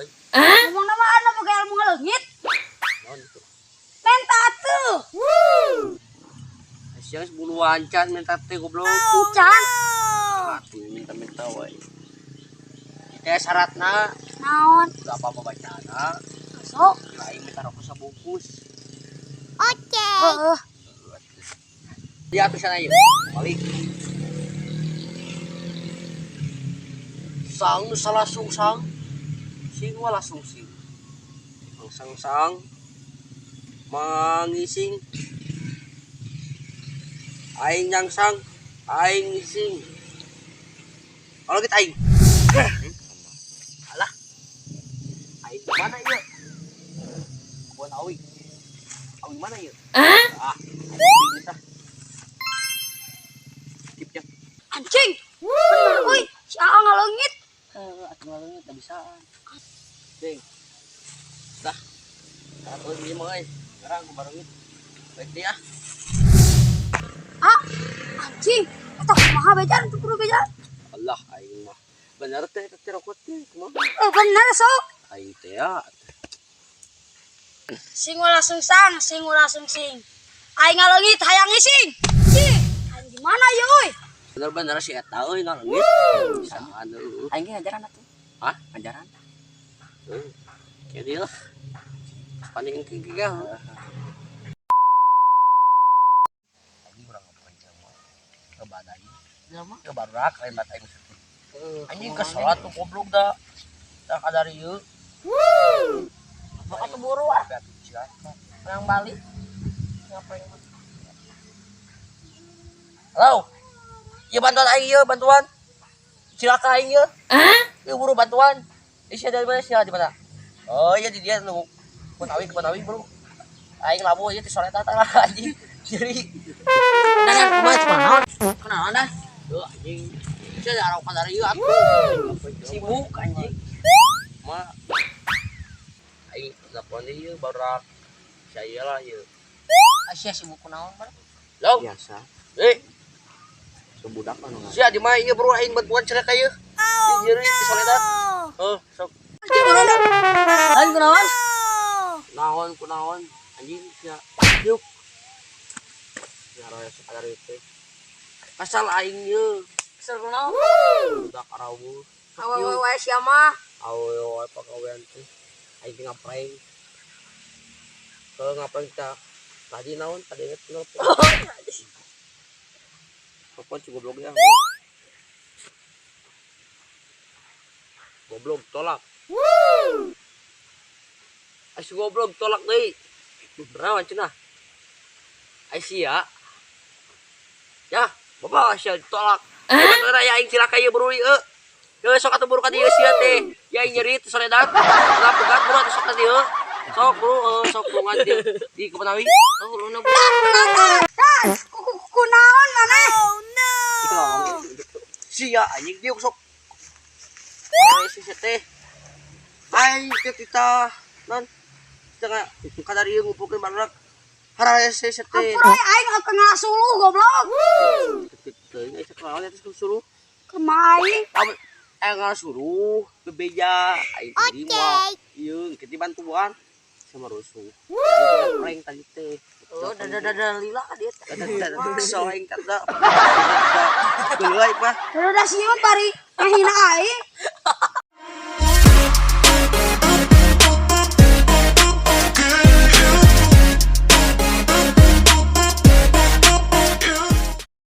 euy. Ngomong nama anu pakai ilmu ngaleungit. Naon itu? Menta atuh. Siang sebuluan can minta teh goblok. Can. Atuh minta wae. Teh syaratna Naon? udah apa-apa bacana. Sok. Aing minta rokok sabungkus. Oke. Dia tuh sana yuk. Balik. Sang salah sungsang. Sing wala sungsing. Sang mangising. Aing nyangsang, aing ngising. Kalau kita aing. Alah. Aing di mana ieu? Buat awi. Awi mana ieu? Ah. Aing tah. Tipnya. Anjing. Bener euy. Si Aang ngaleungit. Atuh ngaleungit teh bisaan. Ding. Dah. Atuh di mah euy. Sekarang ku bareungit. Baik dia. Ah, anjing. Eta kumaha bejan tuh kudu bejan. Allah aing mah. Bener teh teh rokok teh kumaha? Bener sok. Aing teh ya. Sing ulah sungsang, sing ulah sungsing. Aing ngaleungit hayang ngising. Ih, aing di mana ye euy? Bener-bener si eta euy ngaleungit. Bisaan euy. Aing ge ngajaran atuh. Hah? Ngajaran. Kayak dia lah. Paling kikik kebadai Lama. kebarak lain mata aing sedih. Anjing kesel atuh goblok da. Da kadari ieu. Maka tuh buru ah. Siapa? Yang Bali. Ngapain? Halo. Ieu bantuan aing ieu bantuan. Cilaka aing ieu. Ieu buru bantuan. Isi dari mana sih di mana? Oh iya di dia nu. Kunawi bro. Aing labu ieu ti sore tata lah anjing. Jadi Nah, kumaha cuman naon? kenalan dah. Tuh anjing. Bisa arok kadari ieu atuh. Sibuk anjing. Ma aing telepon ieu barudak. Saya lah ieu. Asia sibuk kunaon bae. Lo. Biasa. Sebudak anu. Sia di mana ieu bro aing bantuan cerek ka ieu. Di jeuri di soledad. Sok Anjing mana dah? Aing kunaon? kunaon anjing sia. Yuk. Ya raya sekadari teh. Asal aing ieu. Kesel kunaon? Budak arawu. Awewe sia mah. Awewe pagawean teh. Aing teh ngaprank. Kalau ngaprank kita tadi naon tadi inget nelpon. Telepon si goblok ya. Goblok tolak. Si goblok tolak deui. Naon cenah? Aisyah. Ya, bapak Aisyah ditolak. Bener ya aing cilaka ieu buru ieu. Yo sok atuh buru ka dieu sia teh. Ya aing nyeri teh soledad. Lah pegat buru atuh sok ka dieu. Sok buru sok lungan dieu. Di Kemenawi. Oh, luna buru. Kunaon maneh? Sia anjing dia sok. Aya si teh. Aing teh kita non tengah kadari ieu ngumpulkeun barudak. Haraya si teh. Ampun aing akan ngasuluh goblok. Teuing aya sakalawan eta suruh. Kemaing. Enggak suruh bebeja aing di mah ieu kita bantuan sama rusuh aing prank tadi teh Oh, dada lila ka dieu. so aing kada geuleuy mah Udah siun bari ngahina aing.